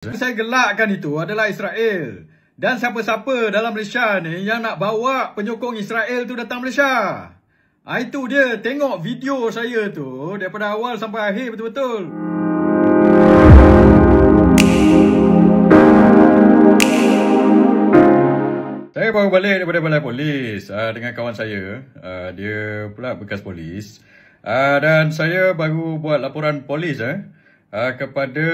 Saya gelakkan itu adalah Israel. Dan siapa-siapa dalam Malaysia ni yang nak bawa penyokong Israel tu datang Malaysia. Itu dia, tengok video saya tu daripada awal sampai akhir betul-betul. Saya baru balik daripada balai polis dengan kawan saya. Dia pula bekas polis. Dan saya baru buat laporan polis kepada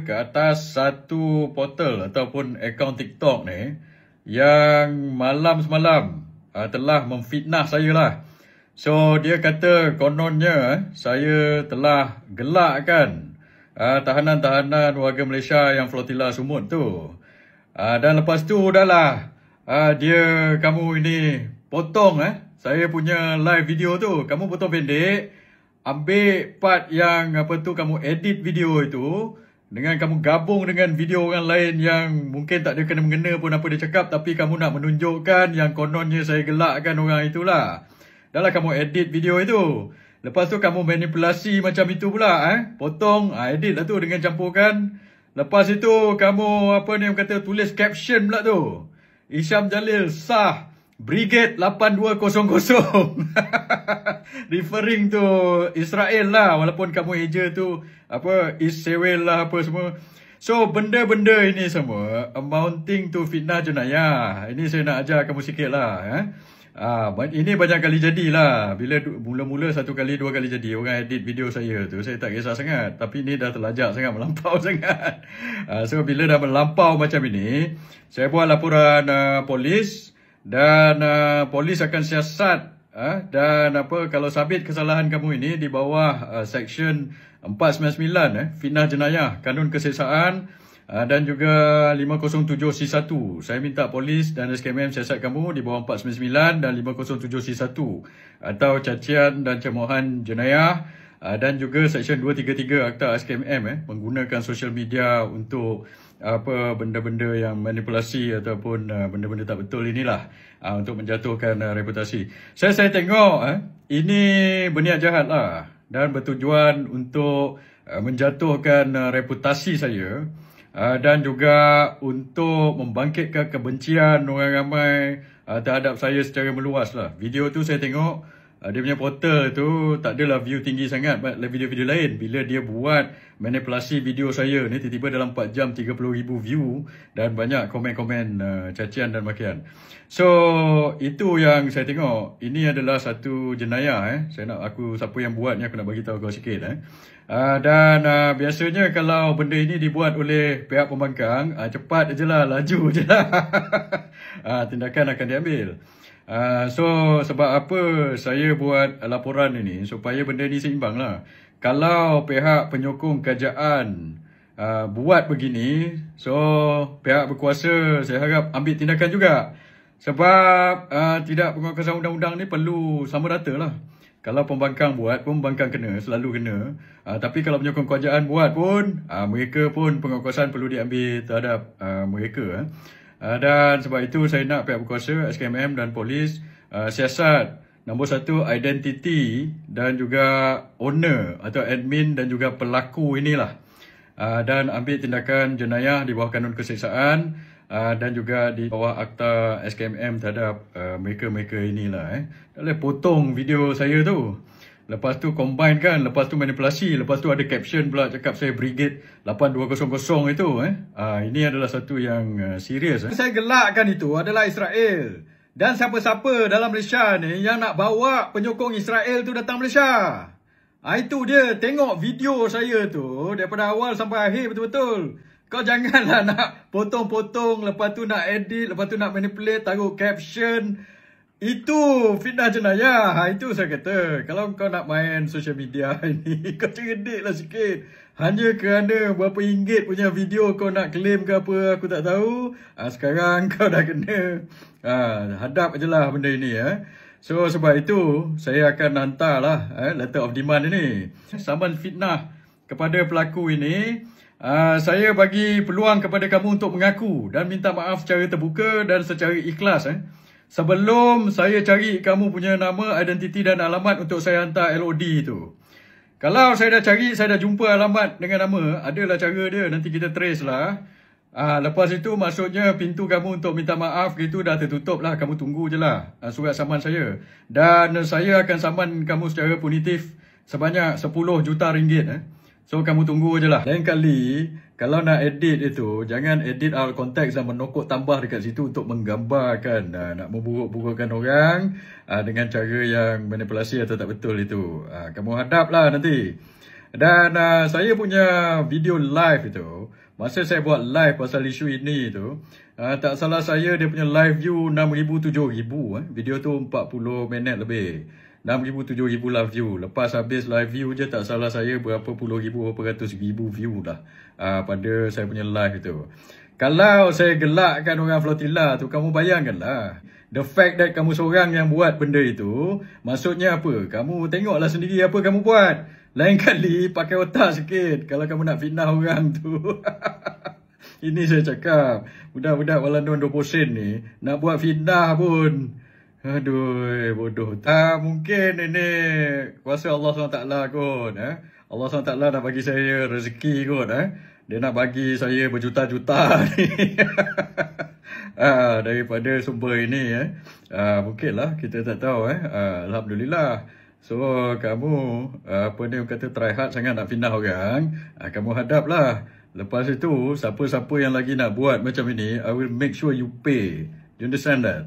ke atas satu portal ataupun akaun TikTok ni yang malam semalam telah memfitnah saya lah. So dia kata kononnya saya telah gelakkan tahanan-tahanan warga Malaysia yang flotilla Sumut tu. Dan lepas tu dah lah kamu ini potong saya punya live video tu. Kamu potong pendek, ambil part yang kamu edit video itu dengan kamu gabung dengan video orang lain yang mungkin tak ada kena-mengena pun apa dia cakap, tapi kamu nak menunjukkan yang kononnya saya gelakkan orang itulah. Dah lah kamu edit video itu. Lepas tu kamu manipulasi macam itu pula potong, edit lah tu dengan campurkan. Lepas itu kamu tulis caption pula tu. Isham Jalil sah Brigade 8200. Referring to Israel lah, walaupun kamu eja tu East Sewell lah apa semua. So benda-benda ini semua amounting to fitnah jenayah. Ini saya nak ajar kamu sikit lah. Ini banyak kali jadilah. Bila mula-mula satu kali dua kali jadi orang edit video saya tu, saya tak kisah sangat. Tapi ni dah terlajak sangat, melampau sangat. So bila dah melampau macam ini, saya buat laporan polis. Dan polis akan siasat dan kalau sabit kesalahan kamu ini di bawah section 499 fitnah jenayah, kanun keseksaan dan juga 507C1. Saya minta polis dan SKMM siasat kamu di bawah 499 dan 507C1 atau cacian dan cemohan jenayah, dan juga section 233 Akta SKMM menggunakan social media untuk benda-benda yang manipulasi ataupun benda-benda tak betul inilah untuk menjatuhkan reputasi. Saya tengok ini berniat jahat lah dan bertujuan untuk menjatuhkan reputasi saya dan juga untuk membangkitkan kebencian orang ramai terhadap saya secara meluas lah. Video tu saya tengok dia punya portal tu tak adalah view tinggi sangat video-video lain. Bila dia buat manipulasi video saya ni, tiba-tiba dalam 4 jam 30,000 view dan banyak komen-komen cacian dan makian. So itu yang saya tengok. Ini adalah satu jenayah Saya nak siapa yang buat ni aku nak bagi tahu kau sikit Dan biasanya kalau benda ini dibuat oleh pihak pembangkang, cepat je lah, laju je lah. Tindakan akan diambil. So sebab apa saya buat laporan ini, supaya benda ni seimbang lah. Kalau pihak penyokong kerajaan buat begini, so pihak berkuasa saya harap ambil tindakan juga. Sebab tidak penguatkuasaan undang-undang ni perlu sama rata lah. Kalau pembangkang buat pun pembangkang kena, selalu kena. Tapi kalau penyokong kerajaan buat pun mereka pun penguatkuasaan perlu diambil terhadap mereka. Dan sebab itu saya nak pihak berkuasa, SKMM dan polis siasat nombor 1 identiti dan juga owner atau admin dan juga pelaku inilah. Dan ambil tindakan jenayah di bawah kanun keseksaan dan juga di bawah akta SKMM terhadap mereka-mereka inilah. Boleh potong video saya tu. Lepas tu combine kan, lepas tu manipulasi, lepas tu ada caption pula cakap saya Brigade 8200 itu. Ini adalah satu yang serius. Saya gelakkan itu adalah Israel. Dan siapa-siapa dalam Malaysia ni yang nak bawa penyokong Israel tu datang Malaysia. Itu dia, tengok video saya tu daripada awal sampai akhir betul-betul. Kau janganlah nak potong-potong, lepas tu nak edit, lepas tu nak manipulate, taruh caption. Itu fitnah jenayah. Itu saya kata, kalau kau nak main social media ini, kau cerdik lah sikit. Hanya kerana berapa ringgit punya video kau nak claim ke apa, aku tak tahu. Sekarang kau dah kena hadap je lah benda ini. So sebab itu saya akan hantar lah letter of demand ini, saman fitnah kepada pelaku ini. Saya bagi peluang kepada kamu untuk mengaku dan minta maaf secara terbuka dan secara ikhlas. Sebelum saya cari kamu punya nama, identiti dan alamat untuk saya hantar LOD tu. Kalau saya dah cari, saya dah jumpa alamat dengan nama, adalah cara dia, nanti kita trace lah. Lepas itu maksudnya pintu kamu untuk minta maaf itu dah tertutup lah. Kamu tunggu je lah surat saman saya. Dan saya akan saman kamu secara punitif sebanyak 10 juta ringgit. So kamu tunggu je lah. Lain kali kalau nak edit itu, jangan edit out context dan menokok tambah dekat situ untuk menggambarkan, nak memburuk-burukkan orang dengan cara yang manipulasi atau tak betul itu. Kamu hadaplah nanti. Dan saya punya video live itu, masa saya buat live pasal isu ini tu, tak salah saya dia punya live view 6,000 7,000. Video tu 40 minit lebih. 6,000 7,000 live view. Lepas habis live view je tak salah saya berapa puluh ribu, berapa ratus ribu view dah pada saya punya live itu. Kalau saya gelakkan orang Flotilla tu, kamu bayangkanlah. The fact that kamu seorang yang buat benda itu, maksudnya apa? Kamu tengoklah sendiri apa kamu buat. Lain kali pakai otak sikit kalau kamu nak fitnah orang tu. Ini saya cakap, budak-budak Walandon 20 sen ni nak buat fitnah pun. Aduh, bodoh. Mungkin ini kuasa Allah SWT kot. Allah SWT nak bagi saya rezeki kot. Dia nak bagi saya berjuta-juta ni. Daripada sumber ini. Mungkinlah, kita tak tahu. Alhamdulillah. So, kamu apa ni kata try hard sangat nak fitnah orang. Kamu hadaplah. Lepas itu, siapa-siapa yang lagi nak buat macam ini, I will make sure you pay. You understand that?